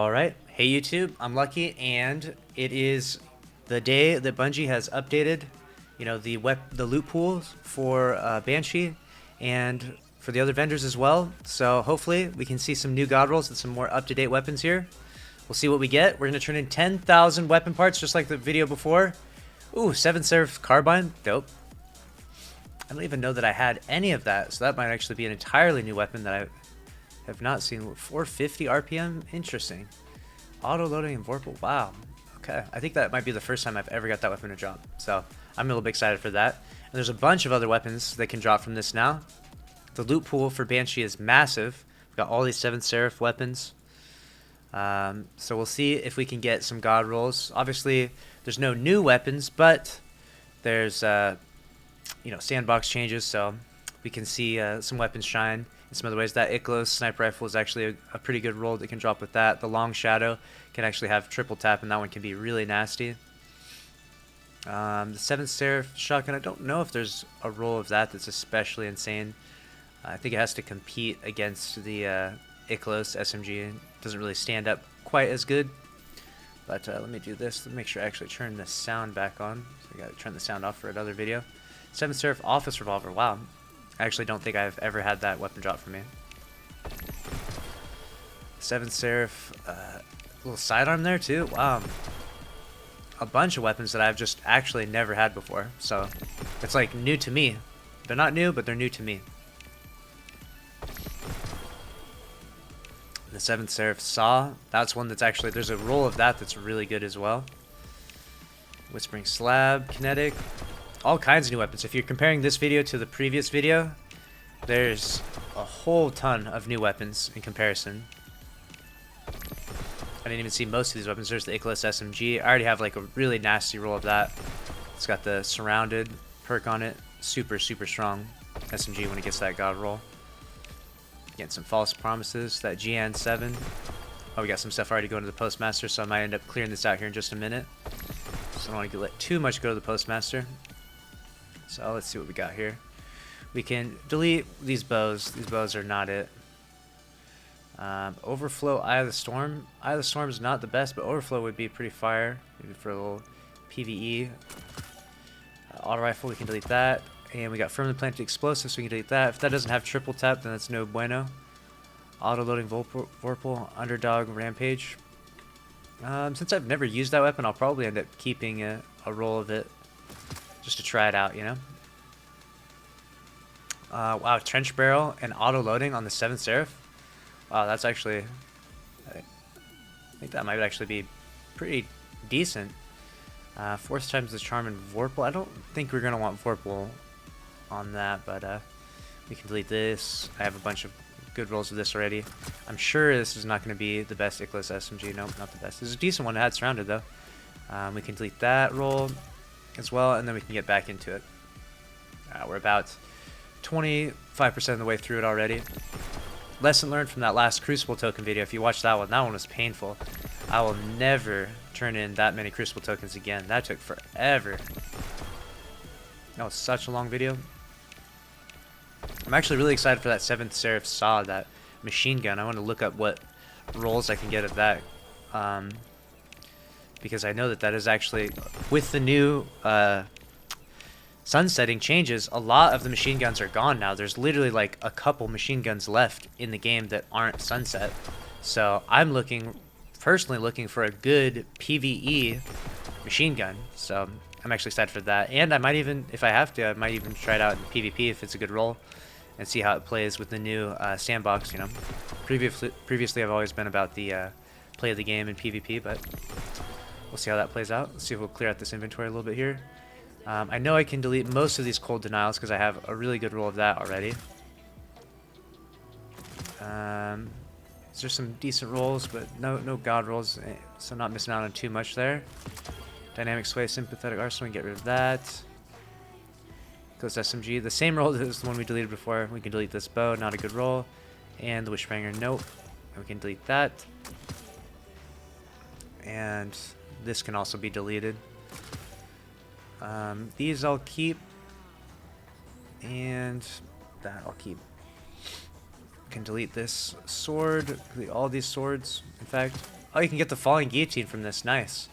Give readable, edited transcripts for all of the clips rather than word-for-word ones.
Alright, hey YouTube, I'm Lucky, and it is the day that Bungie has updated, the loot pools for Banshee, and for the other vendors as well. So hopefully we can see some new god rolls and some more up-to-date weapons here. We'll see what we get. We're going to turn in 10,000 weapon parts, just like the video before. Ooh, 7 Seraph Carbine, dope. I don't even know that I had any of that, so that might actually be an entirely new weapon that I have not seen. 450 RPM, interesting. Auto loading and Vorpal, wow. Okay, I think that might be the first time I've ever got that weapon to drop, so I'm a little bit excited for that. And there's a bunch of other weapons that can drop from this now. The loot pool for Banshee is massive. We've got all these 7 Seraph weapons. So we'll see if we can get some god rolls. Obviously, there's no new weapons, but there's sandbox changes, so we can see some weapons shine in some other ways. That Iklos sniper rifle is actually a pretty good roll that can drop with that. The Long Shadow can actually have triple tap, and that one can be really nasty. The 7th Seraph shotgun, I don't know if there's a roll of that that's especially insane. I think it has to compete against the Iklos SMG. It doesn't really stand up quite as good. But let me do this. Let me make sure I actually turn the sound back on. So I gotta turn the sound off for another video. 7th Seraph Office Revolver, wow. I actually don't think I've ever had that weapon drop for me. 7th Seraph, little sidearm there too, wow. A bunch of weapons that I've just actually never had before, so it's like new to me. They're not new, but they're new to me. The 7th Seraph Saw, that's one that's actually, there's a roll of that that's really good as well. Whispering Slab, Kinetic, all kinds of new weapons. If you're comparing this video to the previous video, there's a whole ton of new weapons in comparison. I didn't even see most of these weapons. There's the Iklos SMG. I already have like a really nasty roll of that. It's got the Surrounded perk on it. Super, super strong SMG when it gets that god roll. Getting some False Promises. That GN7. Oh, we got some stuff already going to the Postmaster, so I might end up clearing this out here in just a minute. So I don't want to let too much go to the Postmaster. So let's see what we got here. We can delete these bows. These bows are not it. Overflow, Eye of the Storm. Eye of the Storm is not the best, but Overflow would be pretty fire. Maybe for a little PvE. Auto Rifle, we can delete that. And we got Firmly Planted Explosives, so we can delete that. If that doesn't have triple tap, then that's no bueno. Auto Loading Vorpal, Underdog, Rampage. Since I've never used that weapon, I'll probably end up keeping a roll of it. Just to try it out, you know? Wow, Trench Barrel and auto loading on the 7th Seraph. Wow, that's actually, I think that might actually be pretty decent. 4th times the charm and Vorpal. I don't think we're gonna want Vorpal on that, but we can delete this. I have a bunch of good rolls of this already. I'm sure this is not gonna be the best Iklos SMG. Nope, not the best. This is a decent one. It had Surrounded though. We can delete that roll as well, and then we can get back into it. We're about 25% of the way through it already. Lesson learned from that last Crucible token video. If you watched that one was painful. I will never turn in that many Crucible tokens again. That took forever. That was such a long video. I'm actually really excited for that 7th Seraph Saw, that machine gun. I want to look up what rolls I can get of that. Because I know that that is actually, with the new sunsetting changes, a lot of the machine guns are gone now. There's literally like a couple machine guns left in the game that aren't sunset. So I'm personally looking for a good PvE machine gun. So I'm actually excited for that. And I might even, if I have to, I might even try it out in PvP if it's a good roll and see how it plays with the new sandbox, you know. Previously I've always been about the play of the game in PvP, but we'll see how that plays out. Let's see if we'll clear out this inventory a little bit here. I know I can delete most of these cold denials because I have a really good roll of that already. There's some decent rolls, but no god rolls, so not missing out on too much there. Dynamic Sway, Sympathetic Arsenal, we can get rid of that. Goes SMG, the same roll as the one we deleted before. We can delete this bow, not a good roll. And the Wishbringer, nope. And we can delete that. And this can also be deleted. These I'll keep, and that I'll keep. Can delete this sword, delete all these swords, in fact. Oh, you can get the falling guillotine from this. Nice.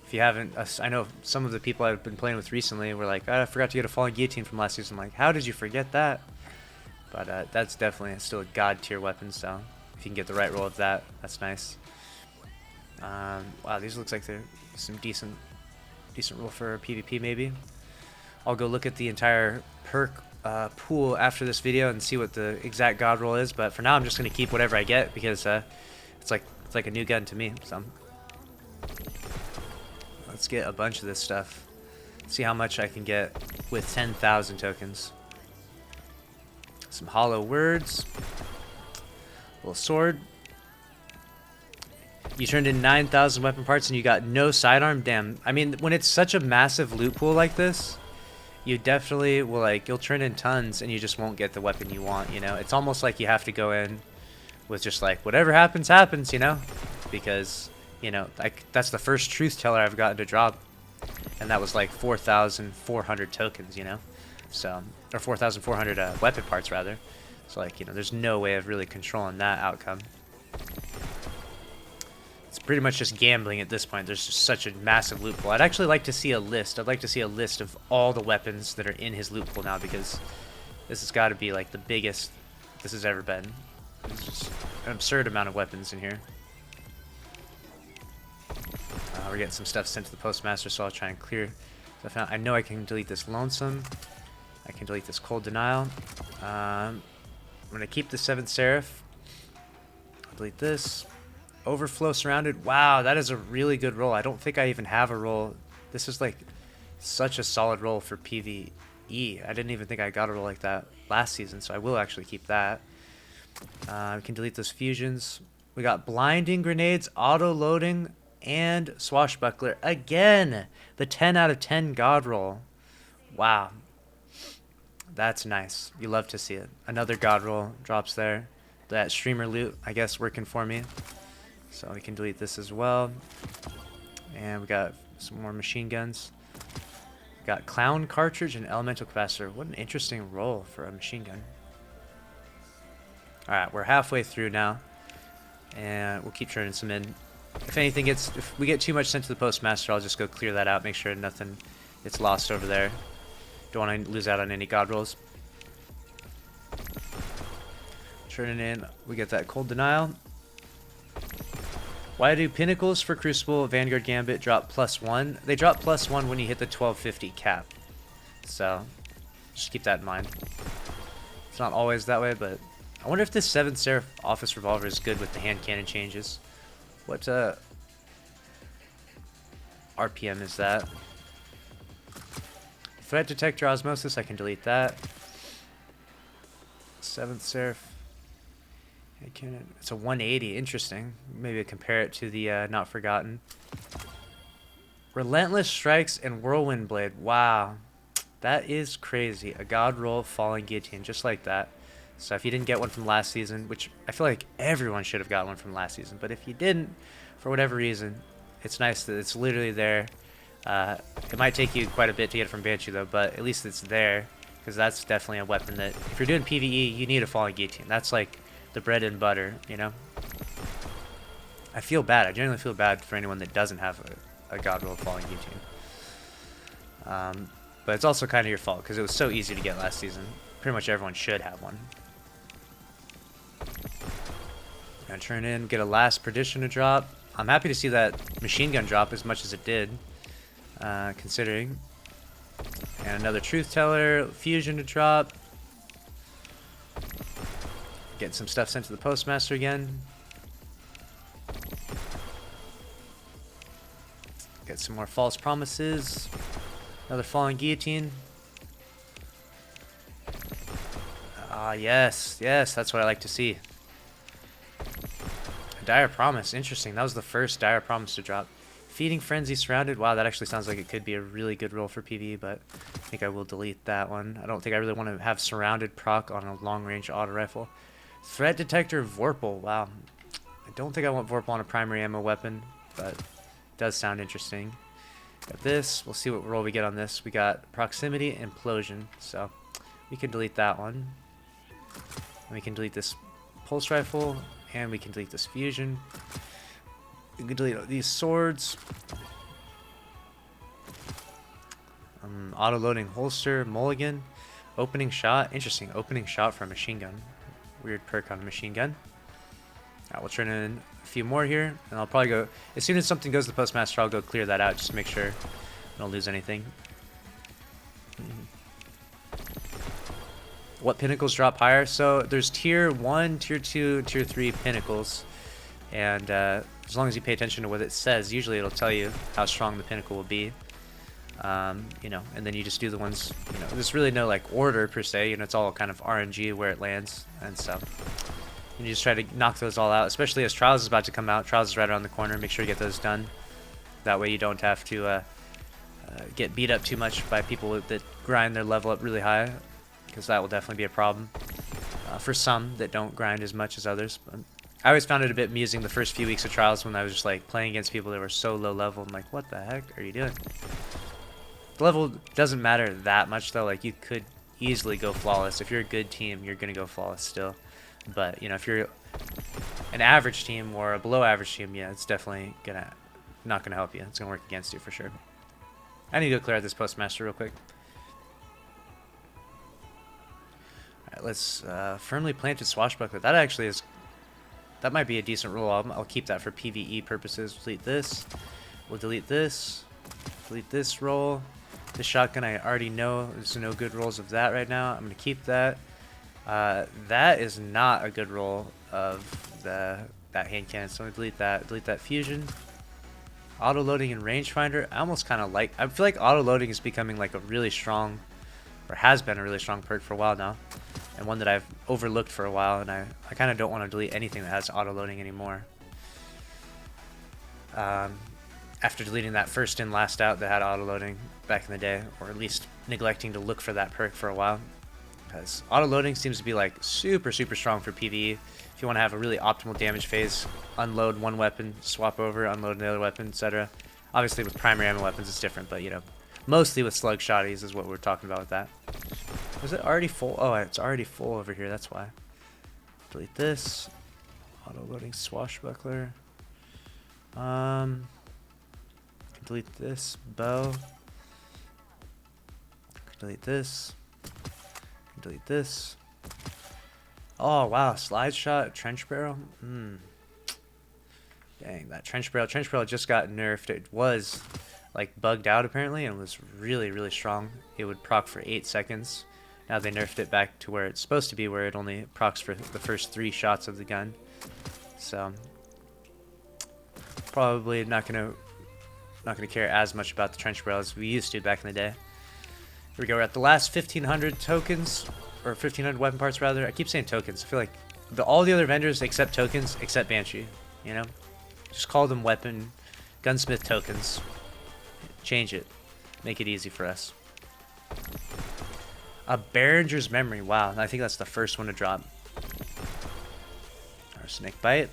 If you haven't, I know some of the people I've been playing with recently were like, oh, I forgot to get a falling guillotine from last season. I'm like, how did you forget that? But that's definitely still a god tier weapon, so if you can get the right roll of that, that's nice. Wow, these looks like they're some decent roll for PvP maybe. I'll go look at the entire perk pool after this video and see what the exact god roll is, but for now I'm just gonna keep whatever I get because it's like a new gun to me. So let's get a bunch of this stuff. See how much I can get with 10,000 tokens. Some hollow words. Little sword. You turned in 9,000 weapon parts and you got no sidearm? Damn. I mean, when it's such a massive loot pool like this, you definitely will, like, you'll turn in tons and you just won't get the weapon you want, you know? It's almost like you have to go in with just, like, whatever happens, happens, you know? Because, you know, like, that's the first truth teller I've gotten to drop. And that was, like, 4,400 tokens, you know? So, or 4,400 weapon parts, rather. So, like, you know, there's no way of really controlling that outcome. It's pretty much just gambling at this point. There's just such a massive loot pool. I'd actually like to see a list. I'd like to see a list of all the weapons that are in his loot pool now, because this has got to be like the biggest this has ever been. There's just an absurd amount of weapons in here. We're getting some stuff sent to the postmaster, so I'll try and clear stuff out. I know I can delete this lonesome. I can delete this cold denial. I'm going to keep the 7th Seraph. I'll delete this. Overflow surrounded. Wow, that is a really good roll. I don't think I even have a roll. This is like such a solid roll for PvE. I didn't even think I got a roll like that last season, so I will actually keep that. We can delete those fusions. We got blinding grenades, auto loading, and swashbuckler. Again, the 10 out of 10 god roll. Wow. That's nice. You love to see it. Another god roll drops there. That streamer loot, I guess, working for me. So we can delete this as well. And we got some more machine guns. We got clown cartridge and elemental capacitor. What an interesting roll for a machine gun. Alright, we're halfway through now. And we'll keep turning some in. If we get too much sent to the postmaster, I'll just go clear that out, make sure nothing gets lost over there. Don't want to lose out on any god rolls. Turning in, we get that cold denial. Why do pinnacles for Crucible, Vanguard Gambit drop +1? They drop +1 when you hit the 1250 cap. So, just keep that in mind. It's not always that way, but I wonder if this 7th Seraph Office Revolver is good with the hand cannon changes. What RPM is that? Threat Detector Osmosis, I can delete that. 7th Seraph. It's a 180. Interesting. Maybe compare it to the Not Forgotten. Relentless Strikes and Whirlwind Blade. Wow. That is crazy. A god roll falling guillotine, just like that. So if you didn't get one from last season, which I feel like everyone should have got one from last season, but if you didn't, for whatever reason, it's nice that it's literally there. It might take you quite a bit to get it from Banshee though, but at least it's there, because that's definitely a weapon that, if you're doing PvE, you need a falling guillotine. That's like the bread and butter, you know? I feel bad. I genuinely feel bad for anyone that doesn't have a god roll falling guillotine. But it's also kind of your fault, because it was so easy to get last season. Pretty much everyone should have one. Gonna turn in, get a last perdition to drop. I'm happy to see that machine gun drop as much as it did, considering. And another truth teller, fusion to drop. Getting some stuff sent to the postmaster again. Get some more false promises. Another falling guillotine. Ah, yes, yes, that's what I like to see. A dire promise, interesting. That was the first dire promise to drop. Feeding frenzy surrounded. Wow, that actually sounds like it could be a really good roll for PvE, but I think I will delete that one. I don't think I really want to have surrounded proc on a long range auto rifle. Threat detector Vorpal. Wow, I don't think I want Vorpal on a primary ammo weapon, but it does sound interesting. Got this. We'll see what roll we get on this. We got proximity implosion, so we can delete that one. We can delete this pulse rifle, and we can delete this fusion. We can delete these swords. Auto-loading holster, mulligan. Opening shot. Interesting. Opening shot for a machine gun. Weird perk on a machine gun. Alright, we'll turn in a few more here. And I'll probably go... As soon as something goes to the postmaster, I'll go clear that out just to make sure I don't lose anything. What pinnacles drop higher? So there's tier 1, tier 2, tier 3 pinnacles. And as long as you pay attention to what it says, usually it'll tell you how strong the pinnacle will be. You know, and then you just do the ones, you know, there's really no like order per se, you know, it's all kind of RNG where it lands and stuff. And you just try to knock those all out, especially as Trials is about to come out. Trials is right around the corner. Make sure you get those done. That way you don't have to get beat up too much by people that grind their level up really high, because that will definitely be a problem for some that don't grind as much as others. But I always found it a bit amusing the first few weeks of Trials when I was just like playing against people that were so low level. I'm like, what the heck are you doing? The level doesn't matter that much though. Like you could easily go flawless. If you're a good team, you're gonna go flawless still. But you know, if you're an average team or a below average team, yeah, it's definitely not gonna help you. It's gonna work against you for sure. I need to go clear out this postmaster real quick. Alright, let's firmly planted swashbuckler. That actually is, that might be a decent rule. I'll keep that for PvE purposes. Delete this. We'll delete this. Delete this roll. The shotgun I already know. There's no good rolls of that right now. I'm going to keep that. That is not a good roll of that hand cannon. So I'm going to delete that. Delete that fusion. Auto-loading and rangefinder. I almost kind of like... I feel like auto-loading is becoming like a really strong... Or has been a really strong perk for a while now. And one that I've overlooked for a while. And I kind of don't want to delete anything that has auto-loading anymore. After deleting that first in last out that had auto-loading back in the day, or at least neglecting to look for that perk for a while, because auto-loading seems to be like super strong for PvE. If you want to have a really optimal damage phase, unload one weapon, swap over, unload another weapon, etc. Obviously with primary ammo weapons it's different, but you know, mostly with slug shotties is what we're talking about with that. Was it already full? Oh, it's already full over here, that's why. Delete this. Auto-loading swashbuckler. Delete this bow. Delete this. Delete this. Oh wow, slide shot, trench barrel. Dang, that trench barrel. Trench barrel just got nerfed. It was like bugged out apparently and was really strong. It would proc for 8 seconds. Now they nerfed it back to where it's supposed to be, where it only procs for the first 3 shots of the gun. So probably not gonna care as much about the trench barrel as we used to back in the day. Here we go. We're at the last 1,500 tokens, or 1,500 weapon parts rather. I keep saying tokens. I feel like all the other vendors accept tokens except Banshee. You know, just call them weapon gunsmith tokens. Change it. Make it easy for us. A Behringer's memory. Wow, I think that's the first one to drop. Or snake bite.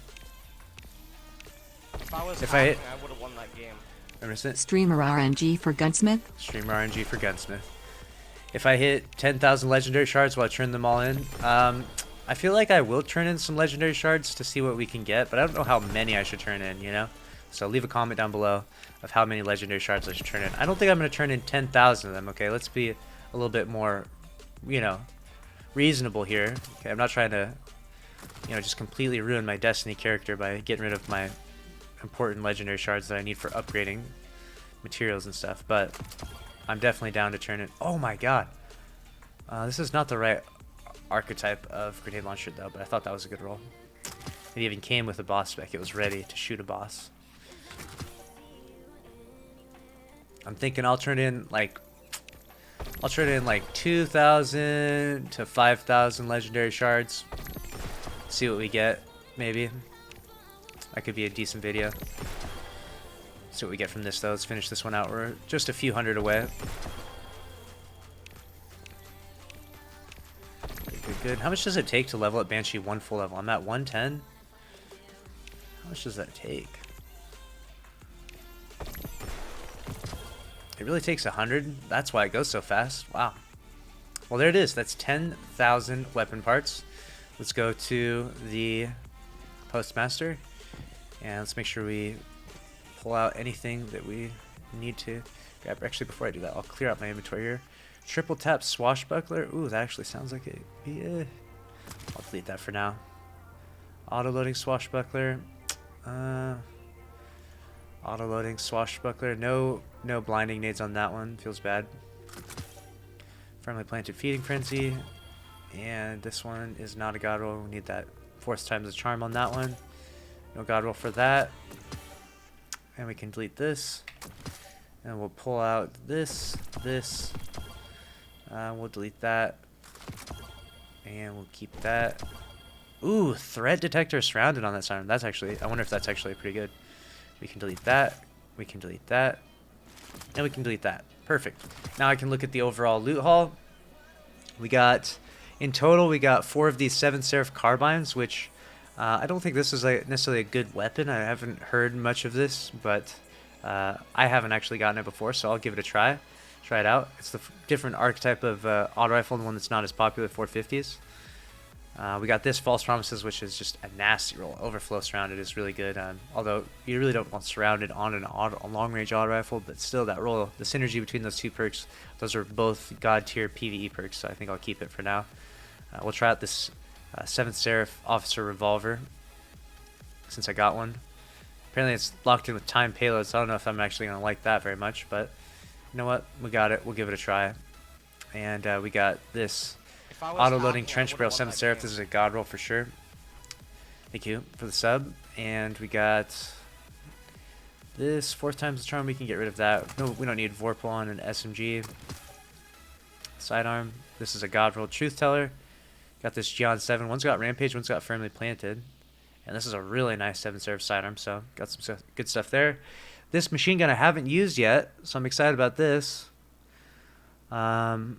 If I hit, I would have won that game. Streamer RNG for Gunsmith. Streamer RNG for Gunsmith. If I hit 10,000 legendary shards, will I turn them all in? I feel like I will turn in some legendary shards to see what we can get, but I don't know how many I should turn in, you know? So leave a comment down below of how many legendary shards I should turn in. I don't think I'm going to turn in 10,000 of them, okay? Let's be a little bit more, you know, reasonable here. Okay, I'm not trying to, you know, just completely ruin my Destiny character by getting rid of my important legendary shards that I need for upgrading materials and stuff, but I'm definitely down to turn it. Oh my god, this is not the right archetype of grenade launcher though, but I thought that was a good roll. It even came with a boss spec. It was ready to shoot a boss. I'm thinking I'll turn in like 2,000 to 5,000 legendary shards. See what we get, maybe. That could be a decent video. See what we get from this though. Let's finish this one out. We're just a few hundred away. Good. How much does it take to level up Banshee 1 full level? I'm at 110. How much does that take? It really takes 100. That's why it goes so fast. Wow. Well, there it is. That's 10,000 weapon parts. Let's go to the postmaster. And let's make sure we pull out anything that we need to grab. Actually, before I do that, I'll clear out my inventory here. Triple tap swashbuckler. Ooh, that actually sounds like it. Yeah. I'll delete that for now. Auto loading swashbuckler. Auto loading swashbuckler. No blinding nades on that one. Feels bad. Firmly planted feeding frenzy. And this one is not a god roll. We need that fourth times the charm on that one. No god roll for that. And we can delete this. And we'll pull out this. We'll delete that. And we'll keep that. Ooh, threat detector surrounded on that siren. That's actually, I wonder if that's actually pretty good. We can delete that. We can delete that. And we can delete that. Perfect. Now I can look at the overall loot haul. We got, in total, we got 4 of these 7 Seraph carbines, which I don't think this is necessarily a good weapon. I haven't heard much of this, but I haven't actually gotten it before, so I'll give it a try. Try it out. It's the different archetype of auto rifle, the one that's not as popular, 450s. We got this False Promises, which is just a nasty roll. Overflow Surrounded is really good, although you really don't want Surrounded on a long-range auto rifle, but still that roll, the synergy between those 2 perks, those are both god-tier PvE perks, so I think I'll keep it for now. We'll try out this 7th Seraph Officer Revolver, since I got one. Apparently it's locked in with time payloads, so I don't know if I'm actually going to like that very much, but you know what? We got it. We'll give it a try. And we got this auto-loading Trench Barrel 7th Seraph. This is a god roll for sure. Thank you for the sub. And we got this 4th times the charm. We can get rid of that. No, we don't need Vorpal on an SMG. Sidearm. This is a god roll Truth Teller. Got this Gion 7. One's got Rampage, one's got Firmly Planted. And this is a really nice 7th Seraph sidearm, so got some good stuff there. This machine gun I haven't used yet, so I'm excited about this. Auto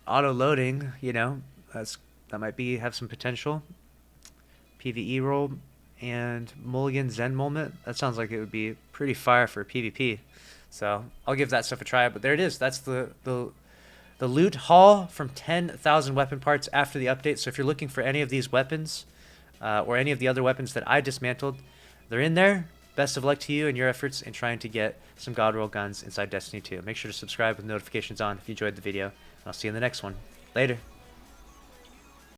loading, you know, that might have some potential. PvE roll and Mulligan Zen Moment. That sounds like it would be pretty fire for PvP. So I'll give that stuff a try. But there it is. That's the loot haul from 10,000 weapon parts after the update. So if you're looking for any of these weapons or any of the other weapons that I dismantled, they're in there. Best of luck to you and your efforts in trying to get some God Roll guns inside Destiny 2. Make sure to subscribe with notifications on if you enjoyed the video. And I'll see you in the next one. Later.